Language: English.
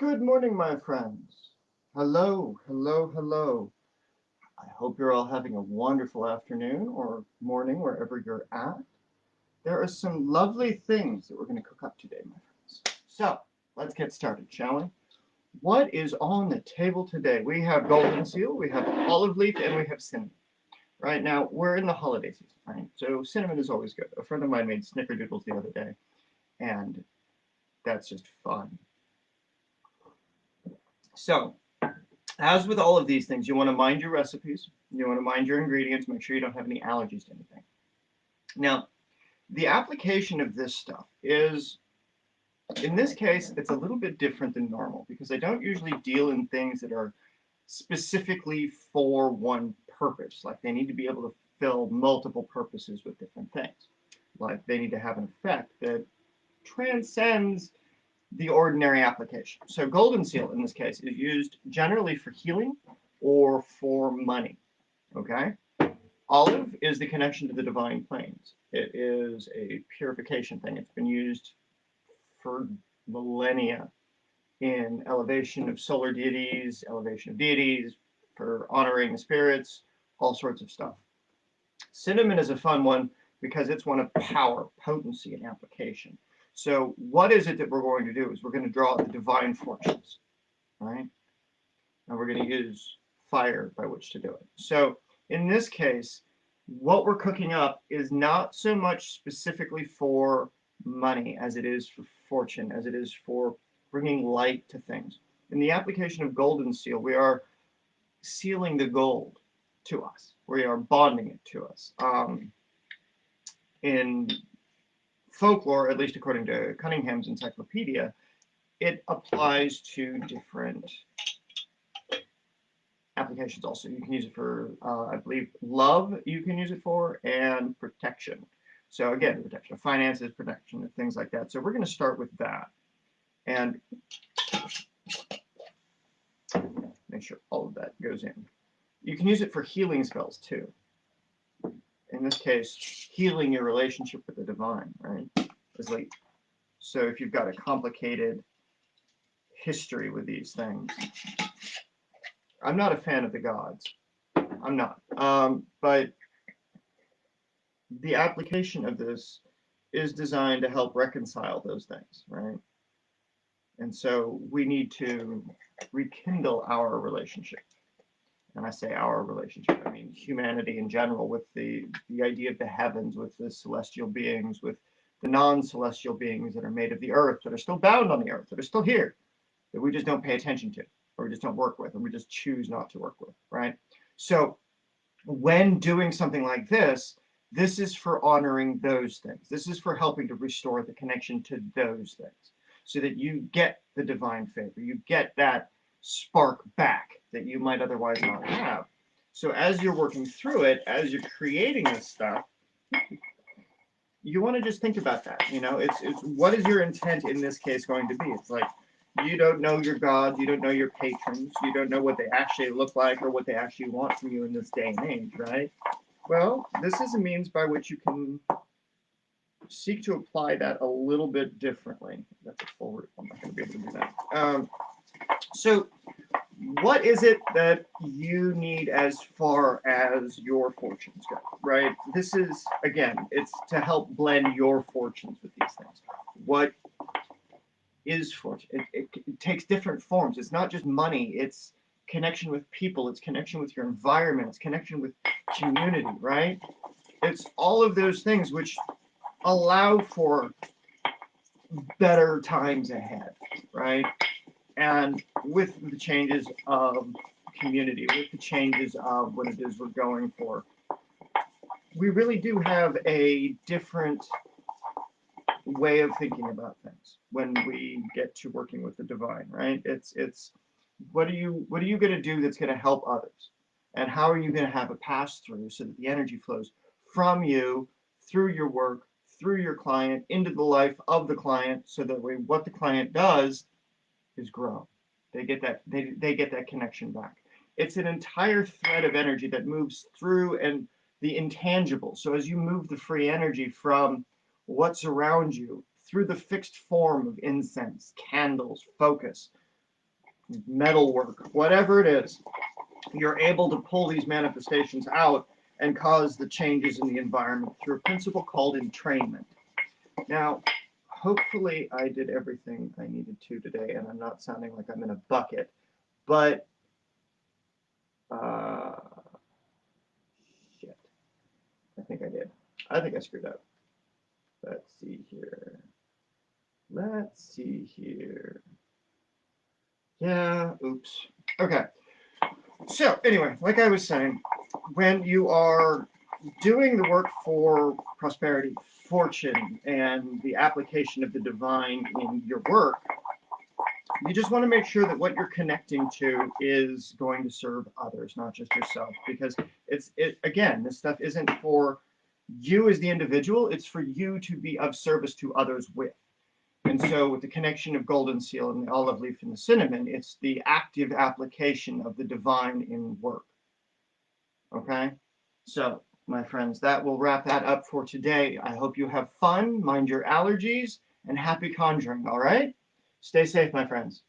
Good morning, my friends. Hello, hello, hello. I hope you're all having a wonderful afternoon or morning wherever you're at. There are some lovely things that we're going to cook up today, my friends. So, let's get started, shall we? What is on the table today? We have golden seal, we have olive leaf, and we have cinnamon. Right now, we're in the holiday season, right? So, cinnamon is always good. A friend of mine made snickerdoodles the other day, and that's just fun. So, as with all of these things, you want to mind your recipes, you want to mind your ingredients, make sure you don't have any allergies to anything. Now, the application of this stuff is, in this case, it's a little bit different than normal because I don't usually deal in things that are specifically for one purpose. Like they need to be able to fill multiple purposes with different things. Like they need to have an effect that transcends the ordinary application. So golden seal in this case is used generally for healing or for money. Okay? Olive is the connection to the divine planes. It is a purification thing. It's been used for millennia in elevation of solar deities, elevation of deities, for honoring the spirits, all sorts of stuff. Cinnamon is a fun one because it's one of power, potency, and application. So what is it that we're going to do is we're going to draw the divine fortunes, right? And we're going to use fire by which to do it. So in this case, what we're cooking up is not so much specifically for money as it is for fortune, as it is for bringing light to things. In the application of golden seal, we are sealing the gold to us. We are bonding it to us. In folklore, at least according to Cunningham's encyclopedia, it applies to different applications also. You can use it for, I believe, love you can use it for, and protection. So again, protection of finances, protection of things like that. So we're going to start with that. And make sure all of that goes in. You can use it for healing spells too. In this case, healing your relationship with the divine, right? Is like, so if you've got a complicated history with these things, I'm not a fan of the gods. I'm not. But the application of this is designed to help reconcile those things, right? And so we need to rekindle our relationship. And I say our relationship, I mean humanity in general, with the idea of the heavens, with the celestial beings, with the non-celestial beings that are made of the earth, that are still bound on the earth, that are still here, that we just don't pay attention to, or we just don't work with, or we just choose not to work with, right? So when doing something like this is for honoring those things. This is for helping to restore the connection to those things so that you get the divine favor, you get that spark back that you might otherwise not have. So as you're working through it, as you're creating this stuff, you want to just think about that. You know, it's what is your intent in this case going to be? It's like you don't know your gods, you don't know your patrons, you don't know what they actually look like or what they actually want from you in this day and age, right? Well, this is a means by which you can seek to apply that a little bit differently. That's a forward. I'm not going to be able to do that. So what is it that you need as far as your fortunes go, right? This is, again, it's to help blend your fortunes with these things. What is fortune? It takes different forms. It's not just money. It's connection with people. It's connection with your environment. It's connection with community, right? It's all of those things which allow for better times ahead, right? And with the changes of community, with the changes of what it is we're going for, we really do have a different way of thinking about things when we get to working with the divine, right? It's what are you going to do that's going to help others, and how are you going to have a pass through so that the energy flows from you through your work, through your client, into the life of the client, so that way what the client does is grow. They get that connection back. It's an entire thread of energy that moves through and the intangible. So as you move the free energy from what's around you through the fixed form of incense, candles, focus, metal work, whatever it is, you're able to pull these manifestations out and cause the changes in the environment through a principle called entrainment. Now, hopefully I did everything I needed to today, and I'm not sounding like I'm in a bucket, but shit, I think I did. I think I screwed up. Let's see here. Let's see here. Yeah, oops. Okay. So anyway, like I was saying, when you are doing the work for prosperity, fortune, and the application of the divine in your work, you just want to make sure that what you're connecting to is going to serve others, not just yourself. Because again, this stuff isn't for you as the individual, it's for you to be of service to others with. And so with the connection of golden seal and the olive leaf and the cinnamon, it's the active application of the divine in work. Okay? So, my friends, that will wrap that up for today. I hope you have fun, mind your allergies, and happy conjuring, all right? Stay safe, my friends.